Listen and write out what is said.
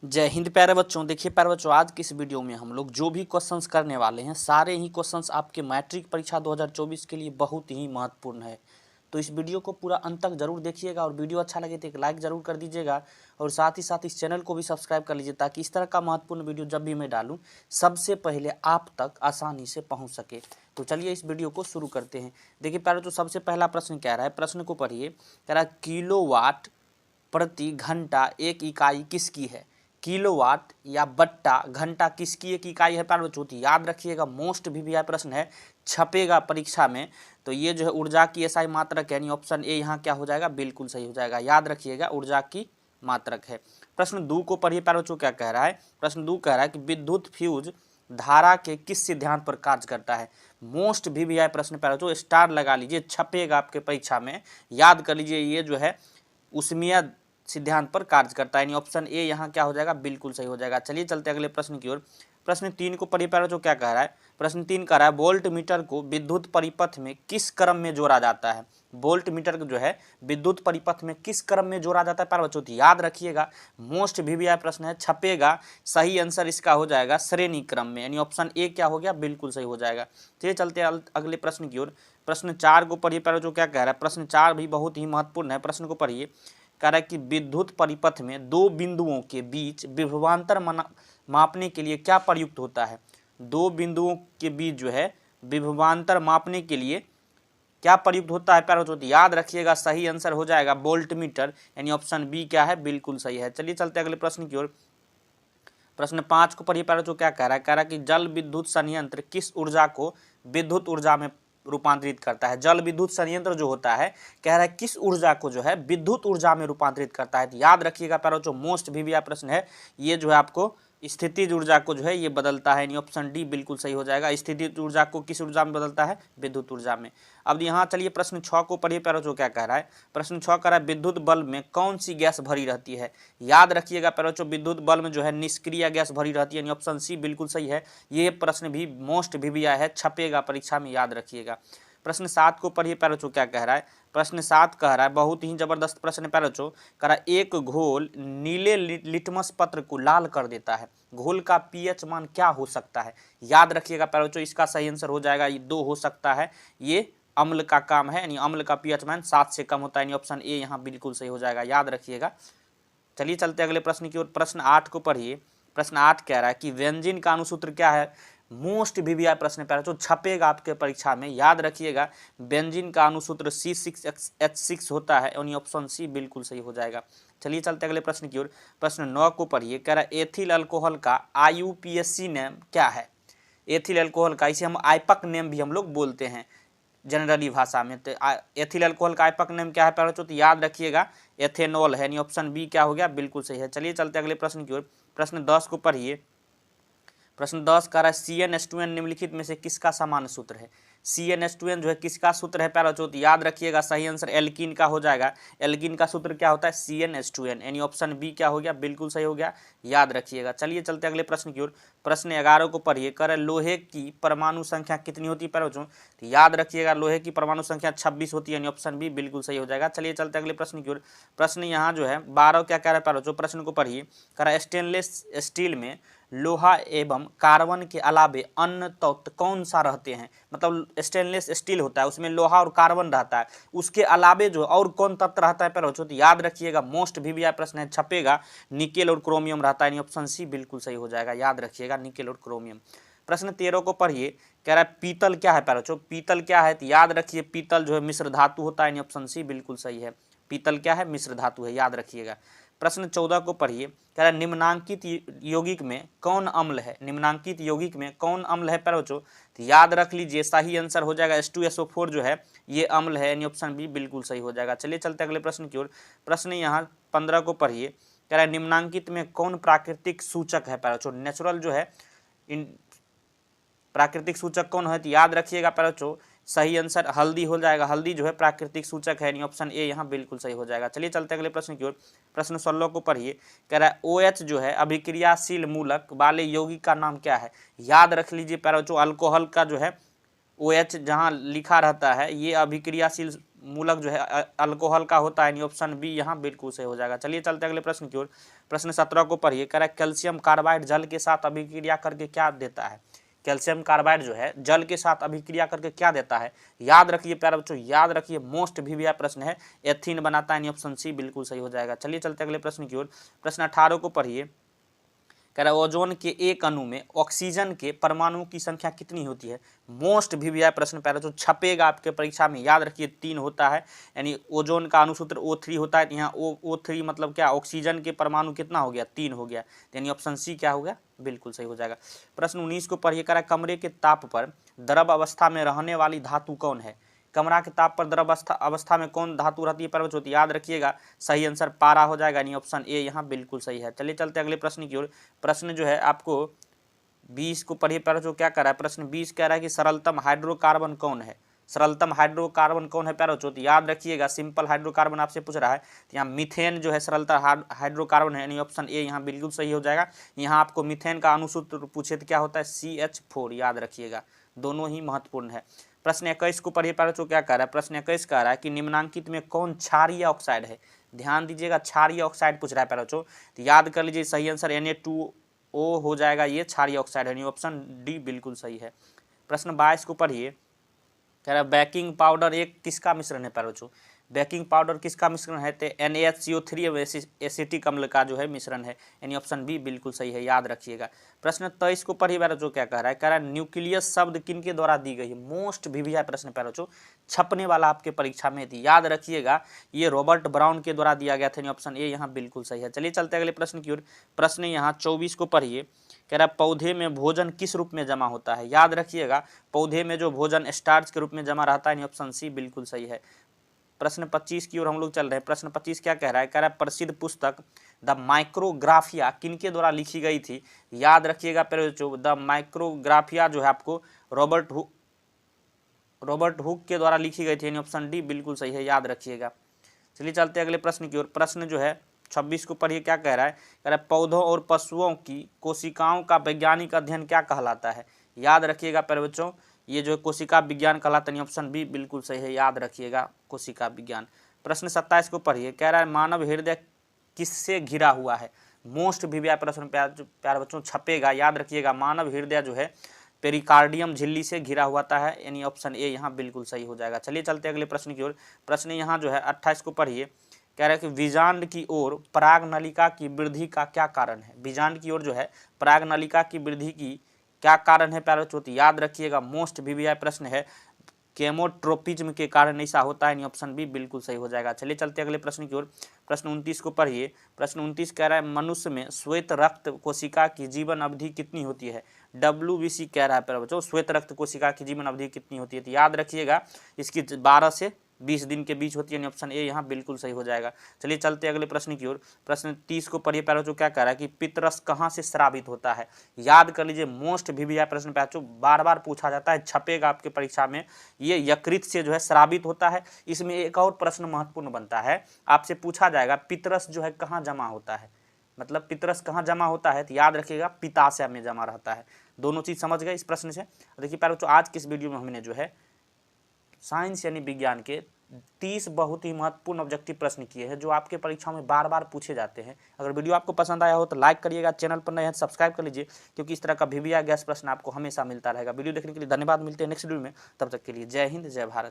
जय हिंद प्यारे बच्चों। देखिए प्यारे बच्चों, आज की इस वीडियो में हम लोग जो भी क्वेश्चंस करने वाले हैं सारे ही क्वेश्चंस आपके मैट्रिक परीक्षा 2024 के लिए बहुत ही महत्वपूर्ण है। तो इस वीडियो को पूरा अंत तक जरूर देखिएगा और वीडियो अच्छा लगे तो एक लाइक जरूर कर दीजिएगा और साथ ही साथ इस चैनल को भी सब्सक्राइब कर लीजिए ताकि इस तरह का महत्वपूर्ण वीडियो जब भी मैं डालूँ सबसे पहले आप तक आसानी से पहुँच सके। तो चलिए इस वीडियो को शुरू करते हैं। देखिए प्यारे बच्चों, सबसे पहला प्रश्न क्या रहा है, प्रश्न को पढ़िए। कह रहा है किलोवाट प्रति घंटा एक इकाई किसकी है। किलोवाट या बट्टा घंटा किसकी एक इकाई है प्यारे बच्चों। याद रखिएगा, मोस्ट वीवीआई प्रश्न है, छपेगा परीक्षा में। तो ये जो है ऊर्जा की एसआई मात्रक है, यानी ऑप्शन ए यहाँ क्या हो जाएगा, बिल्कुल सही हो जाएगा। याद रखिएगा, ऊर्जा की मात्रक है। प्रश्न 2 को पढ़िए प्यारे बच्चों, क्या कह रहा है। प्रश्न 2 कह रहा है कि विद्युत फ्यूज धारा के किस सिद्धांत पर कार्य करता है। मोस्ट वीवीआई प्रश्न प्यारे बच्चों, स्टार लगा लीजिए, छपेगा आपके परीक्षा में। याद कर लीजिए, ये जो है उष्मीय सिद्धांत पर कार्य करता है, यानी ऑप्शन ए यहाँ क्या हो जाएगा, बिल्कुल सही हो जाएगा। चलिए चलते अगले प्रश्न की ओर। प्रश्न 3 को पढ़िए प्यारे बच्चों, क्या कह रहा है। प्रश्न 3 कह रहा है वोल्ट मीटर को विद्युत परिपथ में किस क्रम में जोड़ा जाता है। वोल्ट मीटर जो है विद्युत परिपथ में किस क्रम में जोड़ा जाता है प्यारे बच्चों। याद रखिएगा, मोस्ट वीवीआई प्रश्न है, छपेगा। सही आंसर इसका हो जाएगा श्रेणी क्रम में, यानी ऑप्शन ए क्या हो गया, बिल्कुल सही हो जाएगा। चलिए चलते अगले प्रश्न की ओर। प्रश्न 4 को पढ़िए प्यारे बच्चों, क्या कह रहा है। प्रश्न 4 भी बहुत ही महत्वपूर्ण है। प्रश्न को पढ़िए। कह रहा है कि विद्युत परिपथ में दो बिंदुओं के बीच विभवांतर मापने के लिए क्या प्रयुक्त होता है। दो बिंदुओं के बीच जो है विभवांतर मापने के लिए क्या प्रयुक्त होता है प्यारे बच्चों। याद रखिएगा, सही आंसर हो जाएगा वोल्ट मीटर, यानी ऑप्शन बी क्या है, बिल्कुल सही है। चलिए चलते अगले प्रश्न की ओर। प्रश्न 5 को पढ़िए प्यारे बच्चों, क्या कह रहा है। कह रहा है कि जल विद्युत संयंत्र किस ऊर्जा को विद्युत ऊर्जा में रूपांतरित करता है। जल विद्युत संयंत्र जो होता है, कह रहा है किस ऊर्जा को जो है विद्युत ऊर्जा में रूपांतरित करता है। तो याद रखिएगा प्यारे बच्चों, मोस्ट वीवीआई प्रश्न है, ये जो है आपको स्थितिज ऊर्जा को जो है ये बदलता है, यानी ऑप्शन डी बिल्कुल सही हो जाएगा। स्थितिज ऊर्जा को किस ऊर्जा में बदलता है, विद्युत ऊर्जा में। अब यहाँ चलिए प्रश्न 6 को पढ़िए प्यारे बच्चों, क्या कह रहा है। प्रश्न 6 कह रहा है विद्युत बल्ब में कौन सी गैस भरी रहती है। याद रखिएगा प्यारे बच्चों, विद्युत बल्ब में जो है निष्क्रिय गैस भरी रहती है, यानी ऑप्शन सी बिल्कुल सही है। ये प्रश्न भी मोस्ट वीवीआई है, छपेगा परीक्षा में, याद रखिएगा। प्रश्न 7 को पढ़िए प्यारे बच्चों, क्या कह रहा है। प्रश्न 7 कह रहा है, बहुत ही जबरदस्त प्रश्न है प्यारे बच्चों। कह रहा है एक घोल नीले लिटमस पत्र को लाल कर देता है, घोल का पीएच मान क्या हो सकता है। याद रखिएगा प्यारे बच्चों, इसका सही आंसर हो जाएगा, ये 2 हो सकता है। ये अम्ल का काम है, यानी अम्ल का पीएच मान 7 से कम होता है, यानी ऑप्शन ए यहाँ बिल्कुल सही हो जाएगा। याद रखिएगा। चलिए चलते अगले प्रश्न की ओर। प्रश्न 8 को पढ़िए। प्रश्न 8 कह रहा है कि व्यंजन का अनुसूत्र क्या है। मोस्ट वीवीआई प्रश्न प्यारे बच्चों, छपेगा आपके परीक्षा में। याद रखिएगा, बेंजीन का अनुसूत्र C6H6 होता है, यानी ऑप्शन सी बिल्कुल सही हो जाएगा। चलिए चलते अगले प्रश्न की ओर। प्रश्न 9 को पढ़िए। कह रहा है एथिल अल्कोहल का IUPAC नेम क्या है। एथिल अल्कोहल का, इसे हम आइपक नेम भी हम लोग बोलते हैं जनरली भाषा में। तो एथिल अल्कोहल का आइपक नेम क्या है प्यारे बच्चों। तो याद रखिएगा, एथेनॉल है, यानी ऑप्शन बी क्या हो गया, बिल्कुल सही है। चलिए चलते अगले प्रश्न की ओर। प्रश्न 10 को पढ़िए। प्रश्न 10 कह रहा है CnH2n निम्नलिखित में से किसका सामान्य सूत्र है। CnH2n जो है किसका सूत्र है प्यारे बच्चों। तो याद रखिएगा, सही आंसर एल्कीन का हो जाएगा। एल्कीन का सूत्र क्या होता है, CnH2n, यानी ऑप्शन बी क्या हो गया, बिल्कुल सही हो गया। याद रखिएगा। चलिए चलते अगले प्रश्न की ओर। प्रश्न 11 को पढ़िए। कह रहे लोहे की परमाणु संख्या कितनी होती है प्यारे बच्चों। तो याद रखिएगा, लोहे की परमाणु संख्या 26 होती है, यानी ऑप्शन बी बिल्कुल सही हो जाएगा। चलिए चलते अगले प्रश्न की ओर। प्रश्न यहाँ जो है 12 क्या कह रहा है प्यारे बच्चों, प्रश्न को पढ़िए। कह रहा है स्टेनलेस स्टील में लोहा एवं कार्बन के अलावे अन्य तत्व कौन सा रहते हैं। मतलब स्टेनलेस स्टील होता है, उसमें लोहा और कार्बन रहता है, उसके अलावे जो और कौन तत्व रहता है प्यारे बच्चों। तो याद रखिएगा, मोस्ट वीवीआई प्रश्न है, छपेगा। निकेल और क्रोमियम रहता है, ऑप्शन सी बिल्कुल सही हो जाएगा। याद रखिएगा, निकेल और क्रोमियम। प्रश्न 13 को पढ़िए। कह रहा है पीतल क्या है प्यारे बच्चों। पीतल क्या है, तो याद रखिए पीतल जो है मिश्र धातु होता है, ऑप्शन सी बिल्कुल सही है। पीतल क्या है, मिश्र धातु है, याद रखिएगा। प्रश्न 14 को पढ़िए। कह रहा है निम्नांकित यौगिक में कौन अम्ल है। निम्नांकित यौगिक में कौन अम्ल है प्यारे बच्चों। तो याद रख लीजिए, सही आंसर हो जाएगा H2SO4 जो है ये अम्ल है, यानी ऑप्शन बी बिल्कुल सही हो जाएगा। चलिए चलते अगले प्रश्न की ओर। प्रश्न यहाँ 15 को पढ़िए। कह रहा है निम्नांकित में कौन प्राकृतिक सूचक है प्यारे बच्चों। नेचुरल जो है प्राकृतिक सूचक कौन है। तो याद रखिएगा प्यारे बच्चों, सही आंसर हल्दी हो जाएगा। हल्दी जो है प्राकृतिक सूचक है, यानी ऑप्शन ए यहाँ बिल्कुल सही हो जाएगा। चलिए चलते अगले प्रश्न की ओर। प्रश्न 16 को पढ़िए। कह रहा है OH जो है अभिक्रियाशील मूलक वाले यौगिक का नाम क्या है। याद रख लीजिए प्यारे बच्चों, अल्कोहल का जो है OH जहाँ लिखा रहता है ये अभिक्रियाशील मूलक जो है अल्कोहल का होता है, यानी ऑप्शन बी यहाँ बिल्कुल सही हो जाएगा। चलिए चलते अगले प्रश्न की ओर। प्रश्न 17 को पढ़िए। कह रहा है कैल्शियम कार्बाइड जल के साथ अभिक्रिया करके क्या देता है। कैल्शियम कार्बाइड जो है जल के साथ अभिक्रिया करके क्या देता है। याद रखिए प्यारे बच्चों, याद रखिए, मोस्ट वीवीआई प्रश्न है, एथीन बनाता है, यानी ऑप्शन सी बिल्कुल सही हो जाएगा। चलिए चलते अगले प्रश्न की ओर। प्रश्न 18 को पढ़िए। कह रहा है ओजोन के एक अणु में ऑक्सीजन के परमाणुओं की संख्या कितनी होती है। मोस्ट वीवीआई प्रश्न प्यारे जो छपेगा आपके परीक्षा में, याद रखिए 3 होता है, यानी ओजोन का अणुसूत्र O3 होता है, यहाँ O3 मतलब क्या, ऑक्सीजन के परमाणु कितना हो गया, 3 हो गया, यानी ऑप्शन सी क्या हो गया, बिल्कुल सही हो जाएगा। प्रश्न 19 को पढ़िए। कह रहा है कमरे के ताप पर द्रव अवस्था में रहने वाली धातु कौन है। कमरा के ताप पर द्रव अवस्था में कौन धातु रहती है परवच होती है, याद रखिएगा, सही आंसर पारा हो जाएगा, यानी ऑप्शन ए यहाँ बिल्कुल सही है। चलिए चलते अगले प्रश्न की ओर। प्रश्न जो है आपको 20 को पढ़िए प्यारे जो क्या कर रहा है। प्रश्न 20 कह रहा है कि सरलतम हाइड्रोकार्बन कौन है। सरलतम हाइड्रोकार्बन कौन है प्यारे बच्चों, याद रखिएगा, सिंपल हाइड्रोकार्बन आपसे पूछ रहा है, तो यहाँ मीथेन जो है सरलतम हाइड्रोकार्बन है, यानी ऑप्शन ए यहाँ बिल्कुल सही हो जाएगा। यहाँ आपको मीथेन का अणुसूत्र पूछे तो क्या होता है, CH4, याद रखिएगा, दोनों ही महत्वपूर्ण है। प्रश्न 21 को पढ़िए प्यारे बच्चों क्या कह रहा है। प्रश्न 21 कह रहा है कि निम्नांकित में कौन क्षारीय ऑक्साइड है। ध्यान दीजिएगा, क्षारीय ऑक्साइड पूछ रहा है प्यारे बच्चों, तो याद कर लीजिए, सही आंसर Na2O हो जाएगा, ये क्षारीय ऑक्साइड है, ऑप्शन डी बिल्कुल सही है। प्रश्न 22 को पढ़िए। कह रहा है बेकिंग पाउडर एक किसका मिश्रण है प्यारे बच्चों। बेकिंग पाउडर किसका मिश्रण है, तो NaHCO3 एसिटिक अम्ल का जो है मिश्रण है, यानी ऑप्शन बी बिल्कुल सही है, याद रखिएगा। प्रश्न 23 को पढ़िए प्यारे बच्चों क्या कह रहा है। कह रहा है न्यूक्लियस शब्द किनके द्वारा दी गई है। मोस्ट वीवीआई प्रश्न प्यारे बच्चों, छपने वाला आपके परीक्षा में थी, याद रखिएगा, ये रॉबर्ट ब्राउन के द्वारा दिया गया था, ऑप्शन ए यहाँ बिल्कुल सही है। चलिए चलते अगले प्रश्न की ओर। प्रश्न यहाँ 24 को पढ़िए। कह रहा है पौधे में भोजन किस रूप में जमा होता है। याद रखिएगा, पौधे में जो भोजन स्टार्च के रूप में जमा रहता है, ऑप्शन सी बिल्कुल सही है। प्रश्न 25 की ओर हम लोग चल रहे हैं। प्रश्न 25 क्या कह रहा है। कह रहा है प्रसिद्ध पुस्तक द माइक्रोग्राफिया किनके द्वारा लिखी गई थी। याद रखिएगा द माइक्रोग्राफिया जो है आपको रॉबर्ट हुक के द्वारा लिखी गई थी, ऑप्शन डी बिल्कुल सही है, याद रखिएगा। चलिए चलते अगले प्रश्न की ओर। प्रश्न जो है 26 को पढ़िए क्या कह रहा है। कह रहा है पौधों और पशुओं की कोशिकाओं का वैज्ञानिक अध्ययन क्या कहलाता है। याद रखिएगा प्यारे बच्चों, ये जो कोशिका विज्ञान कहलाता है, ऑप्शन बी बिल्कुल सही है, याद रखिएगा, कोशिका विज्ञान। प्रश्न 27 को पढ़िए। कह रहा है मानव हृदय किससे घिरा हुआ है। मोस्ट वीवीआई प्रश्न प्यारे बच्चों छपेगा, याद रखिएगा, मानव हृदय जो है पेरिकार्डियम झिल्ली से घिरा हुआ है, यानी ऑप्शन ए यहाँ बिल्कुल सही हो जाएगा। चलिए चलते अगले प्रश्न की ओर। प्रश्न यहाँ जो है 28 को पढ़िए। कह रहा है कि बीजांड की ओर पराग नलिका की वृद्धि का क्या कारण है। बीजांड की ओर जो है पराग नलिका की वृद्धि की क्या कारण है प्यारे बच्चों, याद रखिएगा, मोस्ट वीवीआई प्रश्न है, केमोट्रोपिज्म के कारण ऐसा होता है, ऑप्शन बी बिल्कुल सही हो जाएगा। चलिए चलते अगले प्रश्न की ओर। प्रश्न 29 को पढ़िए। प्रश्न 29 कह रहा है मनुष्य में श्वेत रक्त कोशिका की जीवन अवधि कितनी होती है। WBC कह रहा है प्यारे बच्चों, श्वेत रक्त कोशिका की जीवन अवधि कितनी होती है, तो याद रखिएगा, इसकी 12 से 20 दिन के बीच होती है, ऑप्शन ए यहाँ बिल्कुल सही हो जाएगा। चलिए चलते अगले प्रश्न की ओर। प्रश्न 30 को पढ़िए प्यारे बच्चों क्या कह रहा है कि पितरस कहाँ से स्रावित होता है। याद कर लीजिए, मोस्ट वीवीआई प्रश्न प्यारे बच्चों बार बार पूछा जाता है, छपेगा आपके परीक्षा में, ये यकृत से जो है स्रावित होता है। इसमें एक और प्रश्न महत्वपूर्ण बनता है, आपसे पूछा जाएगा पितरस जो है कहाँ जमा होता है, मतलब पितरस कहाँ जमा होता है, तो याद रखिएगा पित्ताशय में जमा रहता है। दोनों चीज समझ गए इस प्रश्न से। देखिए प्यारे बच्चों, आज की इस वीडियो में हमने जो है साइंस यानी विज्ञान के 30 बहुत ही महत्वपूर्ण ऑब्जेक्टिव प्रश्न किए हैं, जो आपके परीक्षाओं में बार बार पूछे जाते हैं। अगर वीडियो आपको पसंद आया हो तो लाइक करिएगा, चैनल पर नए हैं सब्सक्राइब कर लीजिए, क्योंकि इस तरह का वीवीआई गैस प्रश्न आपको हमेशा मिलता रहेगा। वीडियो देखने के लिए धन्यवाद, मिलते हैं नेक्स्ट वीडियो में, तब तक के लिए जय हिंद जय भारत।